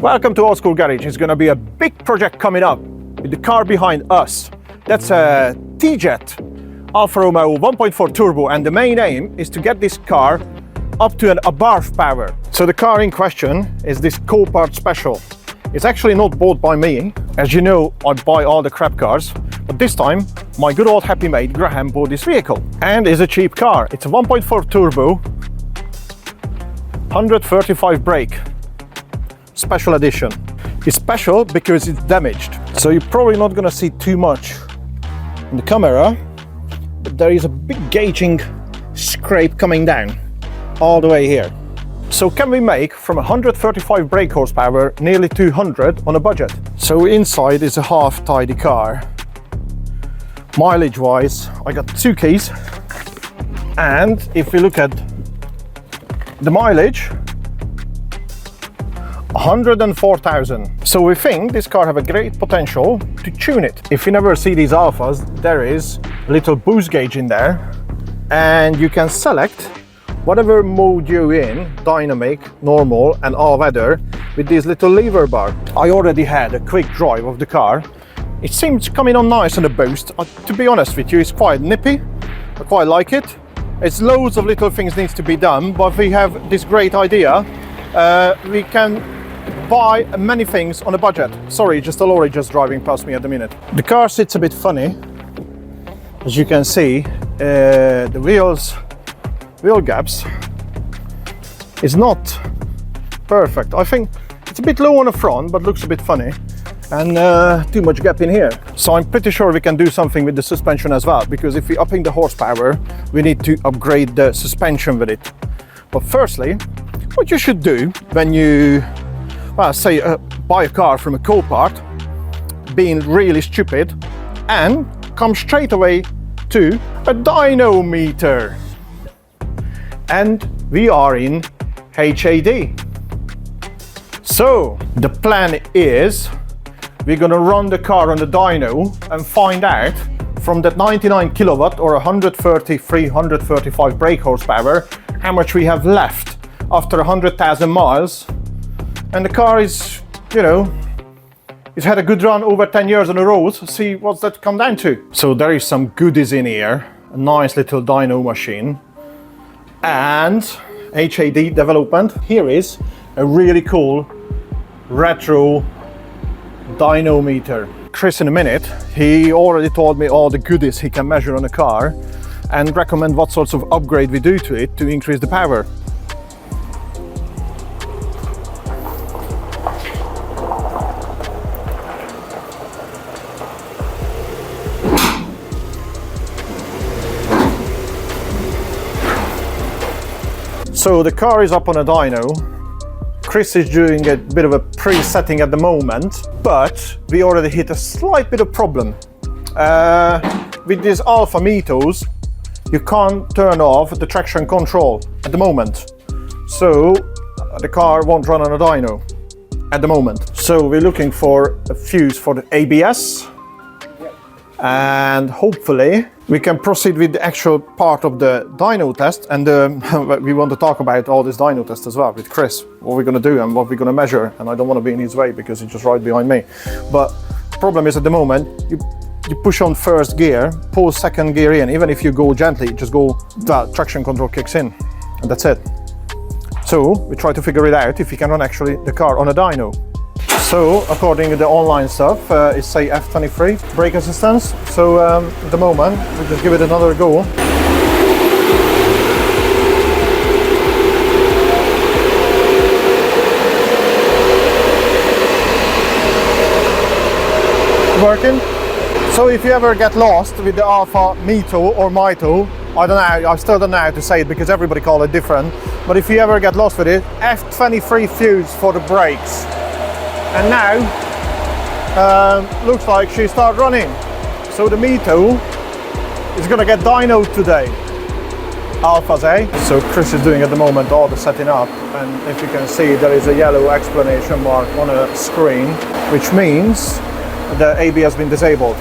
Welcome to OldSkullGarage. It's going to be a big project coming up with the car behind us. That's a T-Jet Alfa Romeo 1.4 turbo, and the main aim is to get this car up to an above power. So the car in question is this Copart Special. It's actually not bought by me. As you know, I buy all the crap cars, but this time my good old happy mate Graham bought this vehicle, and it's a cheap car. It's a 1.4 turbo, 135 brake. Special edition. It's special because it's damaged, so you're probably not going to see too much in the camera, but there is a big gauging scrape coming down all the way here. So can we make from 135 brake horsepower nearly 200 on a budget? So inside is a half tidy car. Mileage wise, I got 2 keys, and if we look at the mileage, 104,000. So we think this car have a great potential to tune it. If you never see these Alphas, there is a little boost gauge in there, and you can select whatever mode you're in, dynamic, normal and all weather, with this little lever bar. I already had a quick drive of the car. It seems coming on nice on the boost. To be honest with you, it's quite nippy. I quite like it. It's loads of little things needs to be done, but we have this great idea. We can buy many things on a budget. Sorry, just a lorry just driving past me at the minute. The car sits a bit funny. As you can see, the wheel gaps is not perfect. I think it's a bit low on the front, but looks a bit funny, and too much gap in here. So I'm pretty sure we can do something with the suspension as well, because if we're upping the horsepower, we need to upgrade the suspension with it. But firstly, what you should do when you say buy a car from a Copart, being really stupid, and come straight away to a dyno meter. And we are in HAD. So the plan is we're gonna run the car on the dyno and find out from that 99 kilowatt or 133, 135 brake horsepower how much we have left after 100,000 miles. And the car is, you know, it's had a good run over 10 years on the road. See what's that come down to. So there is some goodies in here, a nice little dyno machine and HAD development. Here is a really cool retro dyno meter. Chris in a minute, he already told me all the goodies he can measure on a car and recommend what sorts of upgrade we do to it to increase the power. So the car is up on a dyno. Chris is doing a bit of a pre-setting at the moment, but we already hit a slight bit of problem. With these Alfa MiTos, you can't turn off the traction control at the moment. So the car won't run on a dyno at the moment. So we're looking for a fuse for the ABS. And hopefully we can proceed with the actual part of the dyno test, and we want to talk about all this dyno test as well with Chris, what we're going to do and what we're going to measure. And I don't want to be in his way because he's just right behind me. But the problem is at the moment you push on first gear, pull second gear in, even if you go gently, just go, the traction control kicks in, and that's it. So we try to figure it out if we can run actually the car on a dyno. So according to the online stuff, it's say F23 brake assistance. So at the moment we just give it another go. Working. So if you ever get lost with the Alfa MiTo or MiTo, I don't know, I still don't know how to say it because everybody calls it different. But if you ever get lost with it, F23 fuse for the brakes. And now, looks like she started running. So the MiTo is gonna get dynoed today. Alphas, eh? So Chris is doing at the moment all the setting up, and if you can see, there is a yellow explanation mark on a screen, which means the ABS has been disabled.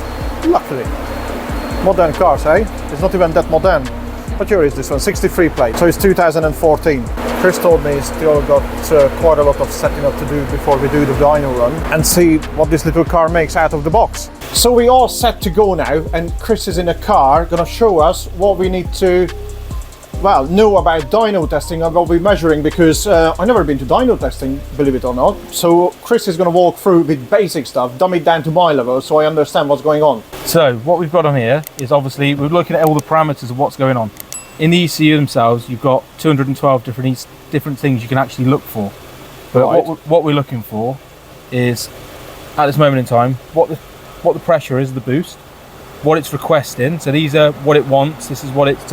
Luckily. Modern cars, eh? It's not even that modern. What year is this one? 63 plate, so it's 2014. Chris told me he's still got quite a lot of setting up to do before we do the dyno run and see what this little car makes out of the box. So we are set to go now, and Chris is in a car gonna show us what we need to know about dyno testing and what we're measuring, because I've never been to dyno testing, believe it or not. So Chris is going to walk through with basic stuff, dumb it down to my level so I understand what's going on. So what we've got on here is, obviously we're looking at all the parameters of what's going on. In the ECU themselves, you've got 212 different things you can actually look for. But right. what we're looking for is, at this moment in time, what the pressure is of the boost, what it's requesting. So these are what it wants. This is what it's,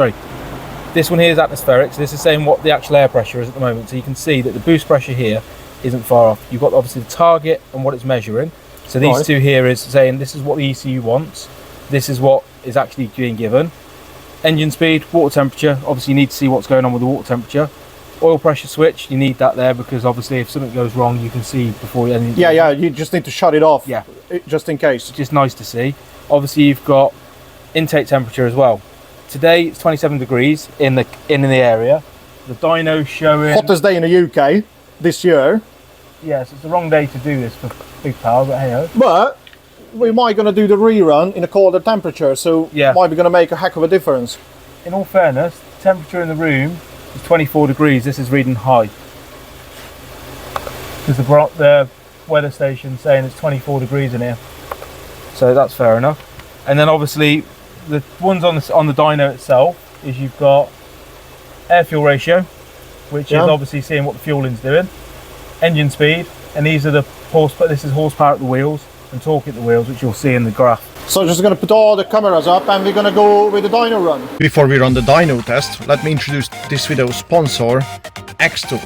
this one here is atmospheric, so this is saying what the actual air pressure is at the moment. So you can see that the boost pressure here isn't far off. You've got obviously the target and what it's measuring. So these two here is saying this is what the ECU wants, this is what is actually being given. Engine speed, water temperature, obviously you need to see what's going on with the water temperature. Oil pressure switch, you need that there because obviously if something goes wrong you can see before you... Yeah, you just need to shut it off, yeah, just in case. Just nice to see. Obviously you've got intake temperature as well. Today it's 27 degrees in the area. The dyno showing hottest day in the UK this year. Yes, it's the wrong day to do this for big power, but hey-ho. But we might gonna do the rerun in a colder temperature, so yeah, might be gonna make a heck of a difference. In all fairness, the temperature in the room is 24 degrees. This is reading high because the weather station saying it's 24 degrees in here, so that's fair enough. And then obviously the ones on the dyno itself is you've got air fuel ratio, which is obviously seeing what the fueling's doing, engine speed, and these are the horsepower. This is horsepower at the wheels and torque at the wheels, which you'll see in the graph. So just going to put all the cameras up and we're going to go with the dyno run. Before we run the dyno test, let me introduce this video's sponsor, X-Tool.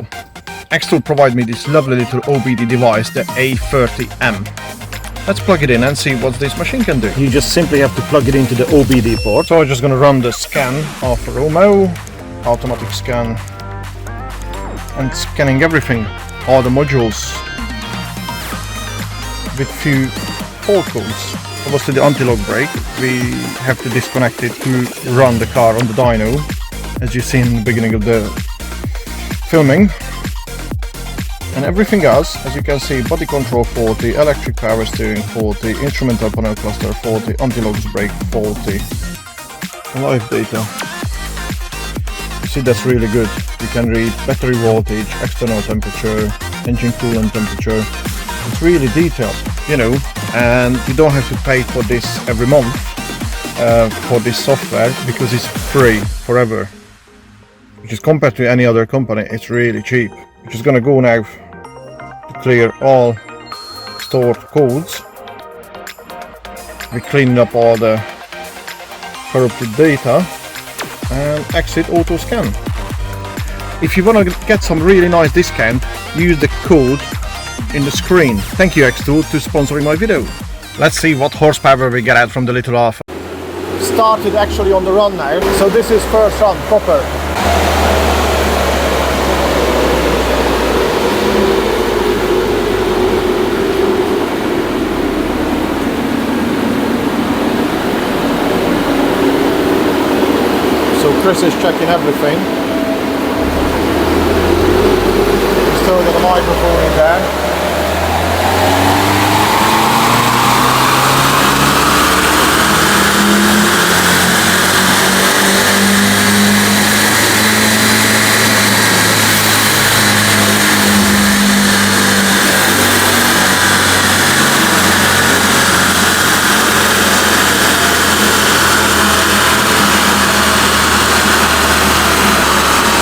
X-Tool provide me this lovely little OBD device, the A30M. Let's plug it in and see what this machine can do. You just simply have to plug it into the OBD port. So I'm just going to run the scan Alfa Romeo, automatic scan, and scanning everything, all the modules, with few fault codes. Obviously the anti-lock brake, we have to disconnect it to run the car on the dyno, as you see in the beginning of the filming. And everything else, as you can see, body control 40, electric power steering 40, instrumental panel cluster 40, anti-lock brake 40, live data. You see, that's really good. You can read battery voltage, external temperature, engine coolant temperature. It's really detailed, you know, and you don't have to pay for this every month for this software, because it's free forever. Which is, compared to any other company, it's really cheap. We're just gonna go now to clear all stored codes. We cleaned up all the corrupted data and exit auto scan. If you want to get some really nice discount, use the code in the screen. Thank you X-Tool to sponsoring my video. Let's see what horsepower we get out from the little Alfa. Started actually on the run now, so this is first run proper. So Chris is checking everything. He's still got the microphone in there.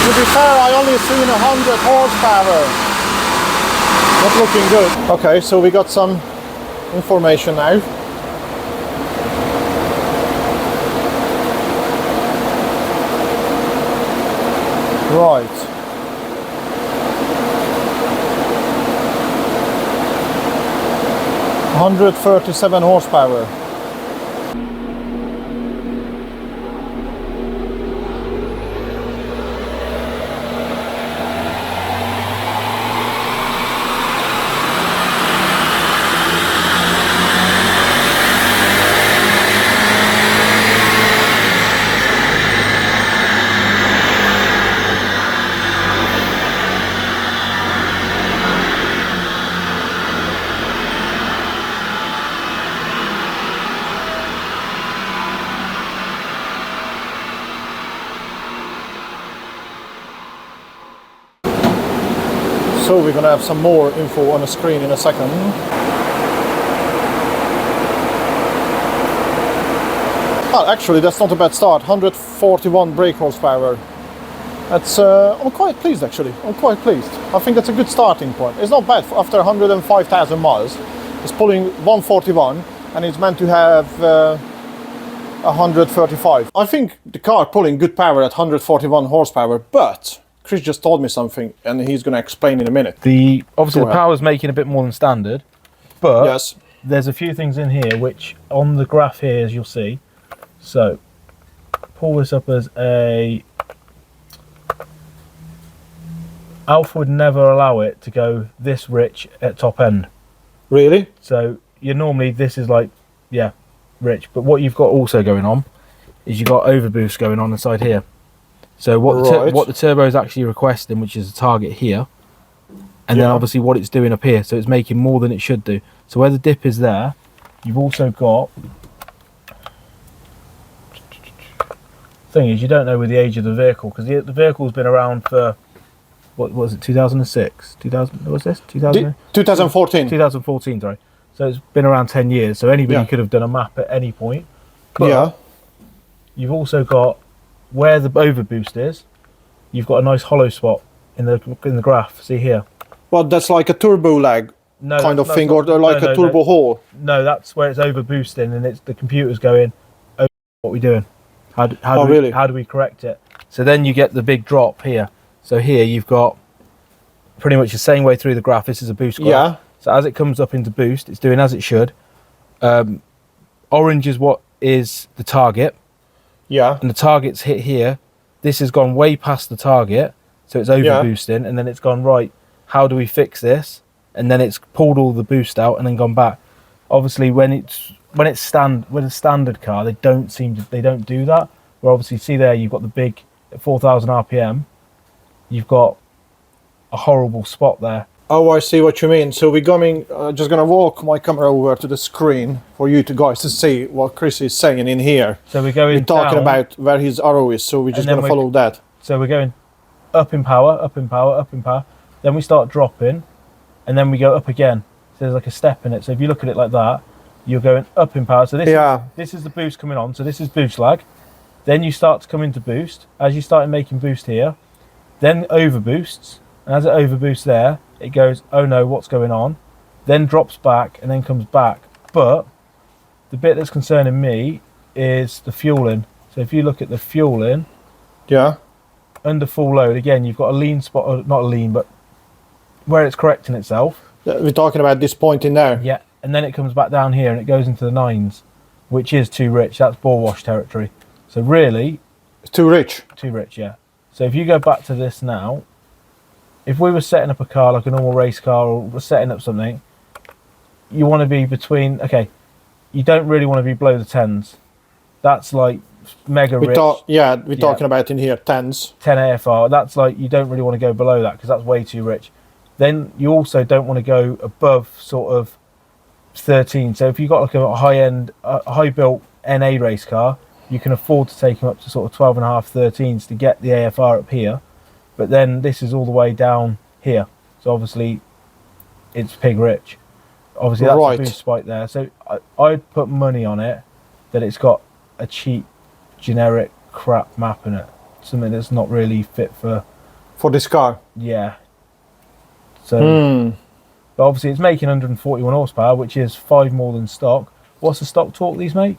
To be fair, I only seen 100 horsepower. Not looking good. Okay, so we got some information now. Right. 137 horsepower. So we're gonna have some more info on the screen in a second. Oh, actually, that's not a bad start. 141 brake horsepower. That's I'm quite pleased actually. I'm quite pleased. I think that's a good starting point. It's not bad after 105,000 miles. It's pulling 141 and it's meant to have 135. I think the car pulling good power at 141 horsepower, but Chris just told me something and he's going to explain in a minute. Obviously the power's making a bit more than standard, but yes, there's a few things in here which on the graph here, as you'll see. So pull this up as a Alfa would never allow it to go this rich at top end. Really? So you normally this is like, yeah, rich. But what you've got also going on is you've got overboost going on inside here. So what the turbo is actually requesting, which is a target here, and then obviously what it's doing up here. So it's making more than it should do. So where the dip is there, you've also got. Thing is, you don't know with the age of the vehicle because the vehicle's been around for. What was it, 2006? 2000, what was this? 2014. 2014, sorry. So it's been around 10 years, so anybody could have done a map at any point. But you've also got, where the overboost is, you've got a nice hollow spot in the graph, see here. Well, that's like a turbo lag kind of thing, or like a turbo hole. No, that's where it's overboosting and it's the computer's going, oh, what are we doing? How do we correct it? So then you get the big drop here. So here you've got pretty much the same way through the graph. This is a boost graph. Yeah. So as it comes up into boost, it's doing as it should. Orange is what is the target. Yeah. And the target's hit here. This has gone way past the target, so it's over boosting, and then it's gone, right, how do we fix this? And then it's pulled all the boost out and then gone back. Obviously when it's a standard car, they don't do that. Where obviously see there you've got the big at 4,000 RPM. You've got a horrible spot there. Oh, I see what you mean. So we're going, just going to walk my camera over to the screen for you guys to see what Chris is saying in here. So we're going talking down, about where his arrow is, so we're just going to follow that. So we're going up in power, up in power, up in power. Then we start dropping, and then we go up again. So there's like a step in it. So if you look at it like that, you're going up in power. So this is the boost coming on. So this is boost lag. Then you start to come into boost. As you start making boost here, then overboosts, and as it overboosts there, it goes, oh no, what's going on? Then drops back and then comes back. But the bit that's concerning me is the fueling. So if you look at the fueling, under full load, again, you've got a lean spot, or not a lean, but where it's correcting itself. We're talking about this point in there. Yeah, and then it comes back down here and it goes into the 9s, which is too rich. That's bore wash territory. So really, it's too rich. Too rich, yeah. So if you go back to this now, if we were setting up a car like a normal race car or we're setting up something, you want to be between, okay, you don't really want to be below the 10s. That's like mega rich. We're talking about in here 10s. 10 AFR, that's like, you don't really want to go below that because that's way too rich. Then you also don't want to go above sort of 13. So if you've got like a high-end, high-built NA race car, you can afford to take them up to sort of 12.5, 13s to get the AFR up here. But then this is all the way down here. So obviously it's pig rich. Obviously that's a boost spike there. So I'd put money on it that it's got a cheap, generic crap map in it. Something that's not really fit for this car. Yeah. So, but obviously it's making 141 horsepower, which is 5 more than stock. What's the stock torque these make?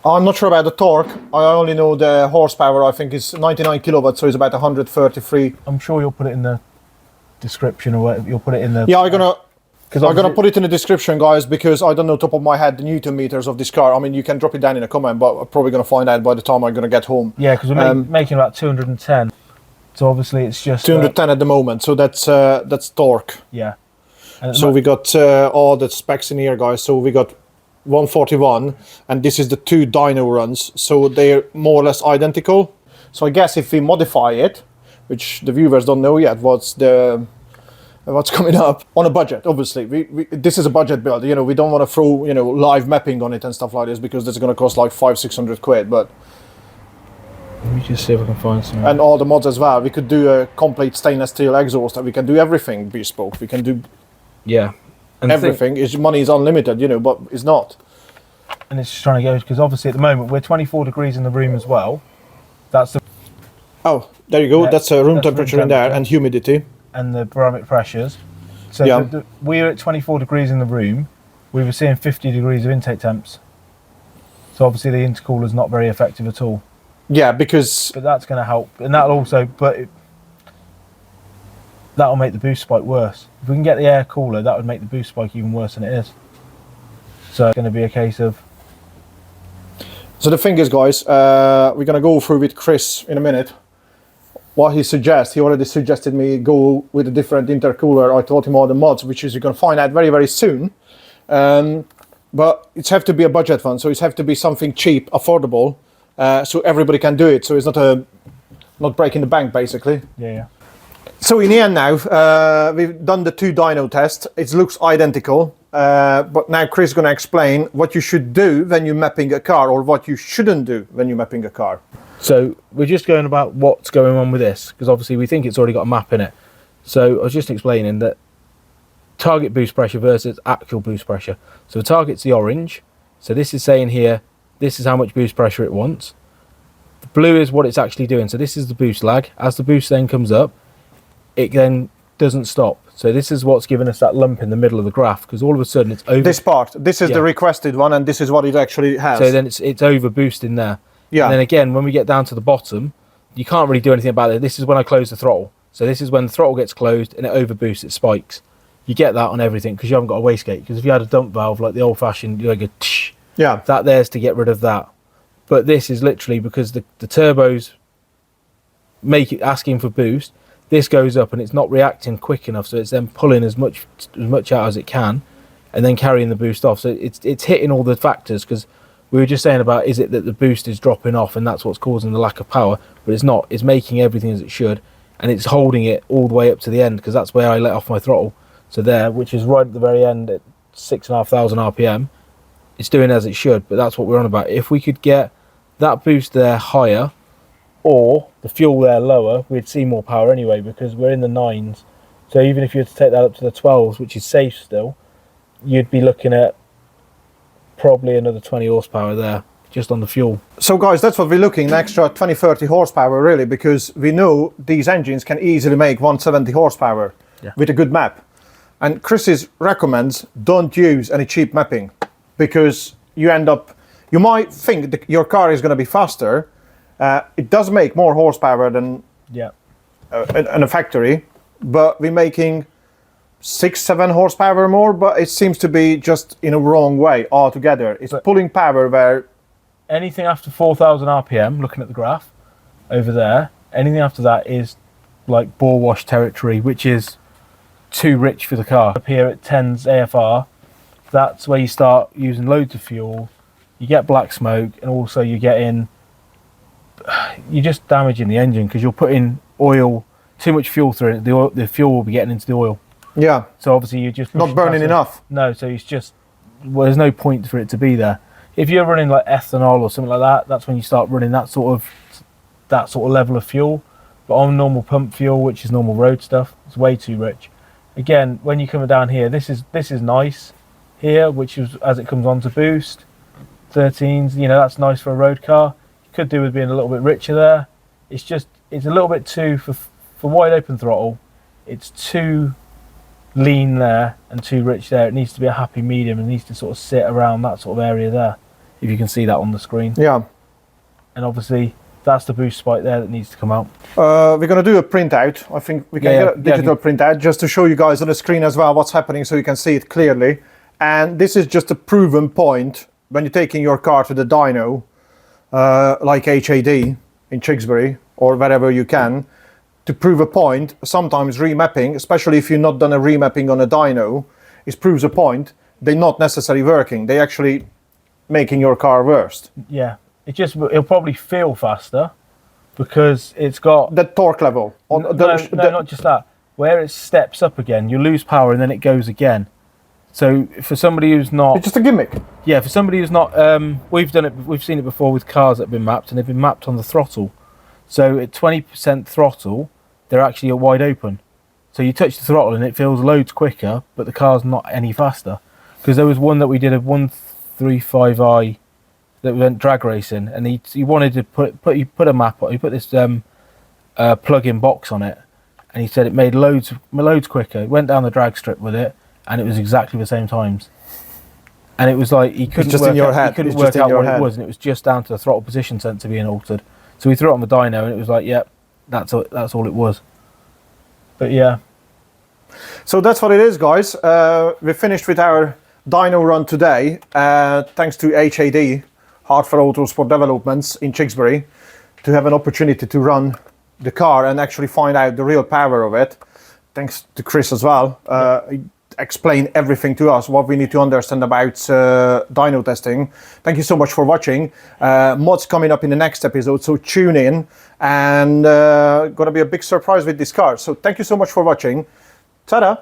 I'm not sure about the torque. I only know the horsepower. I think it's 99 kilowatts, so it's about 133. I'm sure you'll put it in the description or whatever. You'll put it in the. Yeah, I'm gonna put it in the description, guys, because I don't know top of my head the Newton meters of this car. I mean, you can drop it down in a comment, but I'm probably gonna find out by the time I'm gonna get home. Yeah, because we're making about 210. So obviously it's just 210 at the moment. So that's torque. Yeah. And so we got all the specs in here, guys. So we got 141, and this is the 2 dyno runs, so they're more or less identical. So I guess if we modify it, which the viewers don't know yet what's coming up on a budget, obviously this is a budget build, you know, we don't want to throw, you know, live mapping on it and stuff like this because that's going to cost like 500-600 quid, but Let me just see if I can find something. And all the mods as well. We could do a complete stainless steel exhaust, and we can do everything bespoke. We can do and everything. Money is unlimited, you know, but it's not. And it's just trying to go, because obviously at the moment we're 24 degrees in the room as well. That's the... Oh, there you go. Yeah, that's room temperature in there, and humidity. And the barometric pressures. So yeah. We're at 24 degrees in the room. We were seeing 50 degrees of intake temps. So obviously the intercooler's not very effective at all. Yeah, because... But that's going to help. And that'll also... that'll make the boost spike worse. If we can get the air cooler, that would make the boost spike even worse than it is. So it's going to be a case of... So the thing is, guys, we're going to go through with Chris in a minute. What he suggests, he already suggested me go with a different intercooler. I told him all the mods, which is you're going to find out very, very soon. But it's have to be a budget one, so it's have to be something cheap, affordable, so everybody can do it. So it's not breaking the bank, basically. Yeah. So in the end now, we've done the 2 dyno tests. It looks identical, but now Chris is going to explain what you should do when you're mapping a car, or what you shouldn't do when you're mapping a car. So we're just going about what's going on with this, because obviously we think it's already got a map in it. So I was just explaining that target boost pressure versus actual boost pressure. So the target's the orange. So this is saying here, this is how much boost pressure it wants. The blue is what it's actually doing. So this is the boost lag. As the boost then comes up, it then doesn't stop. So this is what's giving us that lump in the middle of the graph, because all of a sudden it's over. This part, this is the requested one, and this is what it actually has. So then it's over boosting there. Yeah. And then again, when we get down to the bottom, you can't really do anything about it. This is when I close the throttle. So this is when the throttle gets closed and it over boosts, it spikes. You get that on everything because you haven't got a wastegate. Because if you had a dump valve like the old fashioned, you like a tsh, that there's to get rid of that. But this is literally because the turbos make it asking for boost. This goes up and it's not reacting quick enough, so it's then pulling as much out as it can, and then carrying the boost off. So it's hitting all the factors, because we were just saying about, is it that the boost is dropping off and that's what's causing the lack of power? But it's not. It's making everything as it should, and it's holding it all the way up to the end, because that's where I let off my throttle. So there, which is right at the very end at 6,500 RPM, it's doing as it should. But that's what we're on about. If we could get that boost there higher, or the fuel there lower, we'd see more power anyway, because we're in the 9s. So even if you were to take that up to the 12s, which is safe still, you'd be looking at probably another 20 horsepower there, just on the fuel. So guys, that's what we're looking, an extra 20-30 horsepower really, because we know these engines can easily make 170 horsepower with a good map. And Chris recommends don't use any cheap mapping, because you might think that your car is going to be faster. It does make more horsepower than in a factory, but we're making 6-7 horsepower more, but it seems to be just in a wrong way altogether. It's pulling power where... Anything after 4,000 RPM, looking at the graph over there, anything after that is like bore wash territory, which is too rich for the car. Up here at 10s AFR, that's where you start using loads of fuel, you get black smoke, and also you're just damaging the engine, because you're putting oil, too much fuel through it, the fuel will be getting into the oil. Yeah. So obviously you're just not burning enough. No, so it's just, well, there's no point for it to be there. If you're running like ethanol or something like that, that's when you start running that sort of level of fuel. But on normal pump fuel, which is normal road stuff, it's way too rich. Again, when you come down here, this is nice here, which is as it comes on to boost. 13s, that's nice for a road car. Could do with being a little bit richer there. It's a little bit too, for wide open throttle, it's too lean there and too rich there. It needs to be a happy medium and needs to sort of sit around that sort of area there, if you can see that on the screen. Yeah. And obviously that's the boost spike there that needs to come out. We're going to do a printout. I think we can get a digital printout just to show you guys on the screen as well what's happening, so you can see it clearly. And this is just a proven point when you're taking your car to the dyno, like HAD in Tewkesbury or wherever you can, to prove a point. Sometimes remapping, especially if you've not done a remapping on a dyno, it proves a point. They're not necessarily working. They're actually making your car worse. Yeah, it'll probably feel faster because it's got the torque level. No, not just that. Where it steps up again, you lose power and then it goes again. So for somebody who's not, it's just a gimmick. Yeah, for somebody who's not, we've seen it before with cars that have been mapped, and they've been mapped on the throttle. So at 20% throttle, they're actually wide open. So you touch the throttle and it feels loads quicker, but the car's not any faster. Because there was one that we did, a 135i, that we went drag racing, and he wanted to put a map on. He put this plug-in box on it, and he said it made loads quicker. He went down the drag strip with it, and it was exactly the same times. And it was like he couldn't work out what it was, and it was just down to the throttle position sensor being altered. So we threw it on the dyno, and it was like, yep, that's all it was. But yeah. So that's what it is, guys. We finished with our dyno run today, thanks to HAD Hartwell Motorsport Developments in Tewkesbury, to have an opportunity to run the car and actually find out the real power of it. Thanks to Chris as well. He explained everything to us, what we need to understand about dyno testing. Thank you so much for watching. Mods coming up in the next episode, so tune in, and gonna be a big surprise with this car. So thank you so much for watching. Ta-da!